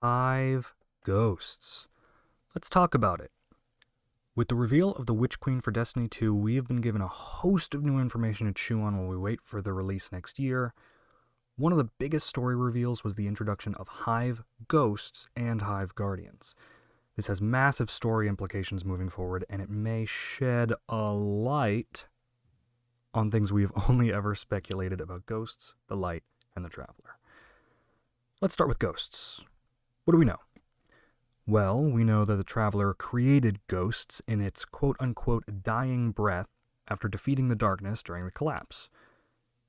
Hive Ghosts. Let's talk about it. With the reveal of the Witch Queen for Destiny 2, we have been given a host of new information to chew on while we wait for the release next year. One of the biggest story reveals was the introduction of Hive Ghosts and Hive Guardians. This has massive story implications moving forward, and it may shed a light on things we have only ever speculated about ghosts, the light, and the Traveler. Let's start with ghosts. What do we know? Well, we know that the Traveler created ghosts in its quote-unquote dying breath after defeating the darkness during the collapse.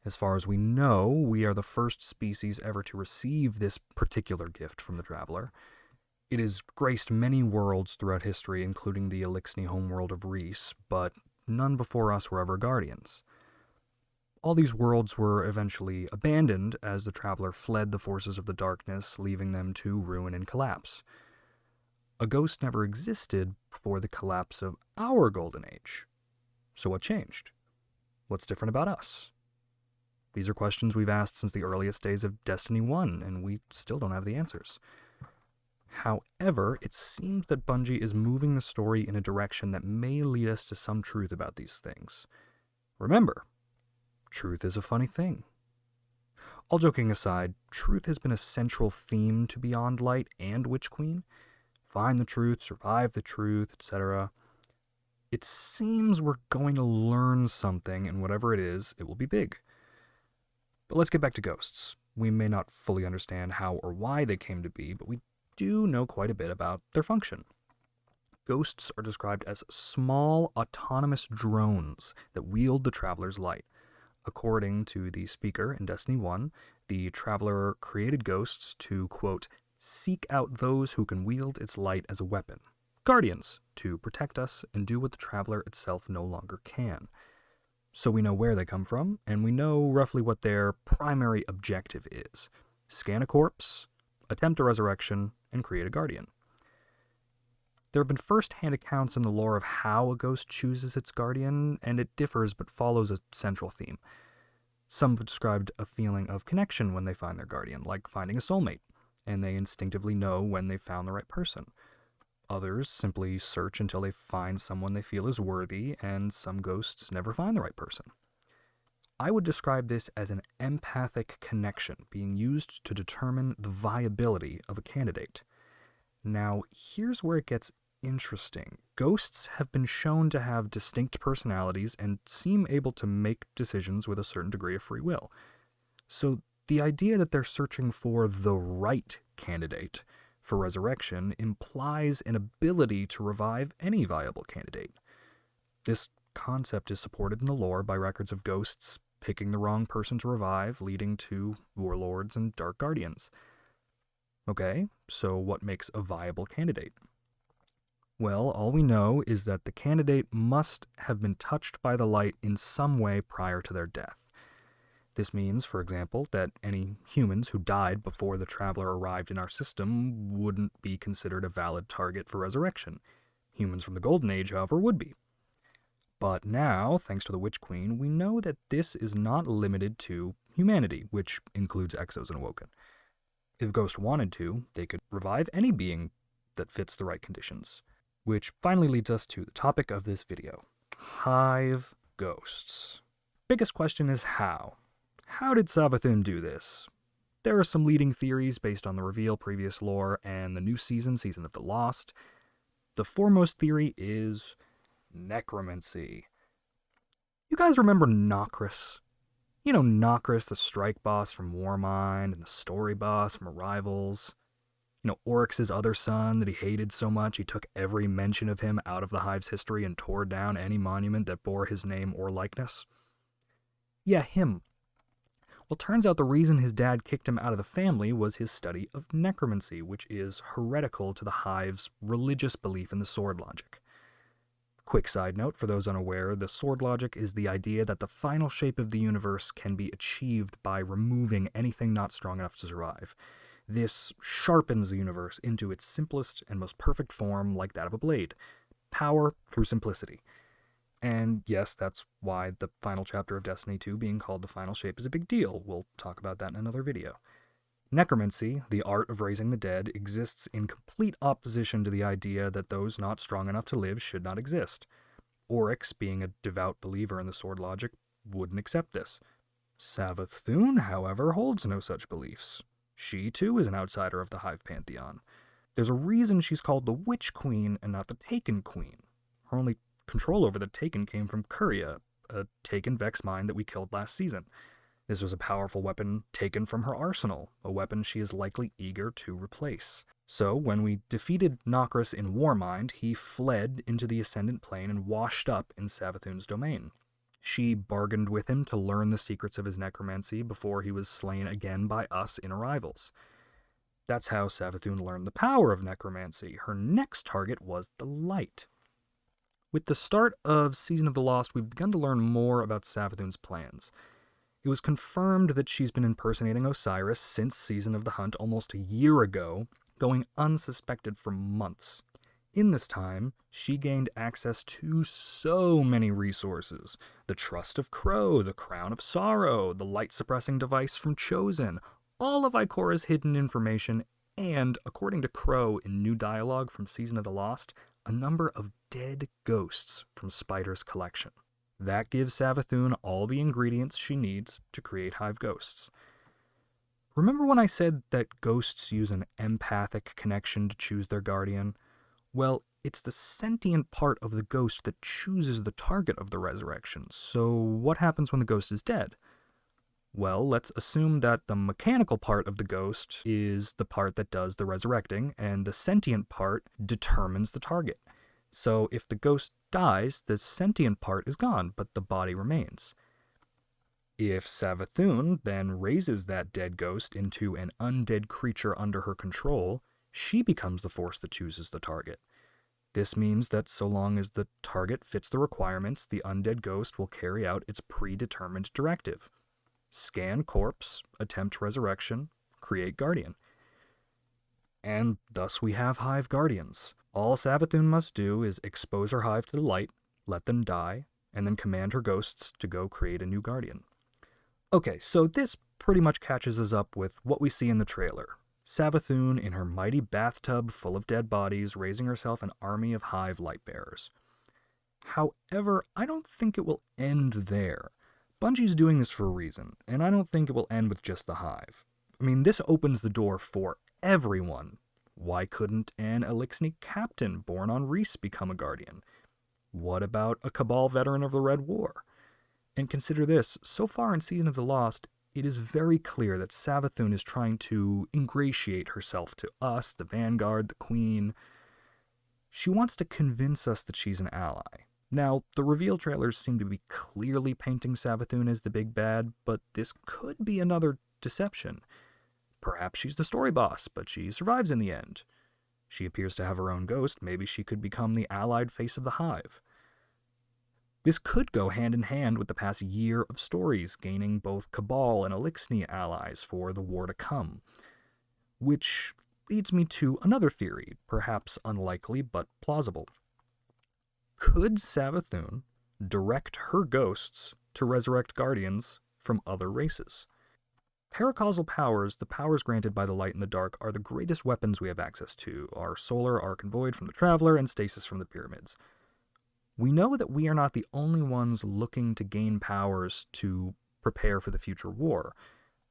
As far as we know, we are the first species ever to receive this particular gift from the Traveler. It has graced many worlds throughout history, including the Elixni homeworld of Reese, but none before us were ever guardians. All these worlds were eventually abandoned as the Traveler fled the forces of the darkness, leaving them to ruin and collapse. A ghost never existed before the collapse of our golden age. So what changed? What's different about us? These are questions we've asked since the earliest days of Destiny 1, and we still don't have the answers. However, it seems that Bungie is moving the story in a direction that may lead us to some truth about these things. Remember, truth is a funny thing. All joking aside, truth has been a central theme to Beyond Light and Witch Queen. Find the truth, survive the truth, etc. It seems we're going to learn something, and whatever it is, it will be big. But let's get back to ghosts. We may not fully understand how or why they came to be, but we do know quite a bit about their function. Ghosts are described as small, autonomous drones that wield the Traveler's light. According to the speaker in Destiny 1, the Traveler created ghosts to, quote, seek out those who can wield its light as a weapon. Guardians, to protect us and do what the Traveler itself no longer can. So we know where they come from, and we know roughly what their primary objective is. Scan a corpse, attempt a resurrection, and create a guardian. There have been first-hand accounts in the lore of how a ghost chooses its guardian, and it differs but follows a central theme. Some have described a feeling of connection when they find their guardian, like finding a soulmate, and they instinctively know when they've found the right person. Others simply search until they find someone they feel is worthy, and some ghosts never find the right person. I would describe this as an empathic connection being used to determine the viability of a candidate. Now, here's where it gets interesting. Ghosts have been shown to have distinct personalities and seem able to make decisions with a certain degree of free will. So the idea that they're searching for the right candidate for resurrection implies an ability to revive any viable candidate. This concept is supported in the lore by records of ghosts picking the wrong person to revive, leading to warlords and dark guardians. Okay, so what makes a viable candidate? Well, all we know is that the candidate must have been touched by the light in some way prior to their death. This means, for example, that any humans who died before the Traveler arrived in our system wouldn't be considered a valid target for resurrection. Humans from the Golden Age, however, would be. But now, thanks to the Witch Queen, we know that this is not limited to humanity, which includes Exos and Awoken. If Ghost wanted to, they could revive any being that fits the right conditions. Which finally leads us to the topic of this video, Hive Ghosts. Biggest question is how? How did Savathun do this? There are some leading theories based on the reveal, previous lore, and the new season, Season of the Lost. The foremost theory is necromancy. You guys remember Nokris? You know Nokris, the strike boss from Warmind, and the story boss from Arrivals. You know, Oryx's other son that he hated so much he took every mention of him out of the Hive's history and tore down any monument that bore his name or likeness? Yeah, him. Well, turns out the reason his dad kicked him out of the family was his study of necromancy, which is heretical to the Hive's religious belief in the sword logic. Quick side note for those unaware, the sword logic is the idea that the final shape of the universe can be achieved by removing anything not strong enough to survive. This sharpens the universe into its simplest and most perfect form, like that of a blade. Power through simplicity. And yes, that's why the final chapter of Destiny 2 being called the final shape is a big deal. We'll talk about that in another video. Necromancy, the art of raising the dead, exists in complete opposition to the idea that those not strong enough to live should not exist. Oryx, being a devout believer in the sword logic, wouldn't accept this. Savathun, however, holds no such beliefs. She, too, is an outsider of the Hive pantheon. There's a reason she's called the Witch Queen and not the Taken Queen. Her only control over the Taken came from Curia, a Taken Vex mine that we killed last season. This was a powerful weapon taken from her arsenal, a weapon she is likely eager to replace. So, when we defeated Nokris in Warmind, he fled into the Ascendant Plane and washed up in Savathun's domain. She bargained with him to learn the secrets of his necromancy before he was slain again by us in Arrivals. That's how Savathun learned the power of necromancy. Her next target was the light. With the start of Season of the Lost, we've begun to learn more about Savathun's plans. It was confirmed that she's been impersonating Osiris since Season of the Hunt almost a year ago, going unsuspected for months. In this time, she gained access to so many resources. The Trust of Crow, the Crown of Sorrow, the light-suppressing device from Chosen, all of Ikora's hidden information, and, according to Crow in new dialogue from Season of the Lost, a number of dead ghosts from Spider's collection. That gives Savathun all the ingredients she needs to create Hive Ghosts. Remember when I said that ghosts use an empathic connection to choose their guardian? Well, it's the sentient part of the ghost that chooses the target of the resurrection. So what happens when the ghost is dead? Well, let's assume that the mechanical part of the ghost is the part that does the resurrecting, and the sentient part determines the target. So if the ghost dies, the sentient part is gone, but the body remains. If Savathun then raises that dead ghost into an undead creature under her control, she becomes the force that chooses the target. This means that so long as the target fits the requirements, the undead ghost will carry out its predetermined directive. Scan corpse, attempt resurrection, create guardian. And thus we have Hive Guardians. All Savathun must do is expose her hive to the light, let them die, and then command her ghosts to go create a new guardian. Okay, so this pretty much catches us up with what we see in the trailer. Savathun in her mighty bathtub full of dead bodies, raising herself an army of hive lightbearers. However, I don't think it will end there. Bungie's doing this for a reason, and I don't think it will end with just the hive. I mean, this opens the door for everyone. Why couldn't an Elixni captain born on Reese become a guardian? What about a Cabal veteran of the Red War? And consider this, so far in Season of the Lost, it is very clear that Savathun is trying to ingratiate herself to us, the Vanguard, the Queen. She wants to convince us that she's an ally. Now, the reveal trailers seem to be clearly painting Savathun as the big bad, but this could be another deception. Perhaps she's the story boss, but she survives in the end. She appears to have her own ghost, maybe she could become the allied face of the Hive. This could go hand in hand with the past year of stories, gaining both Cabal and Elixni allies for the war to come. Which leads me to another theory, perhaps unlikely but plausible. Could Savathun direct her ghosts to resurrect guardians from other races? Paracausal powers, the powers granted by the light and the dark, are the greatest weapons we have access to, our solar arc and void from the Traveler and stasis from the pyramids. We know that we are not the only ones looking to gain powers to prepare for the future war.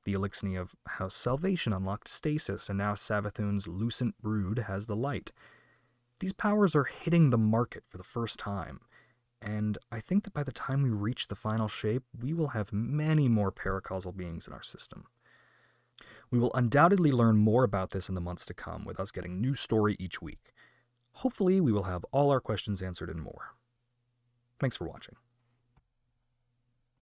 The Elixni of House Salvation unlocked stasis, and now Savathun's Lucent Brood has the light. These powers are hitting the market for the first time, and I think that by the time we reach the final shape, we will have many more paracausal beings in our system. We will undoubtedly learn more about this in the months to come, with us getting new story each week. Hopefully, we will have all our questions answered and more. Thanks for watching.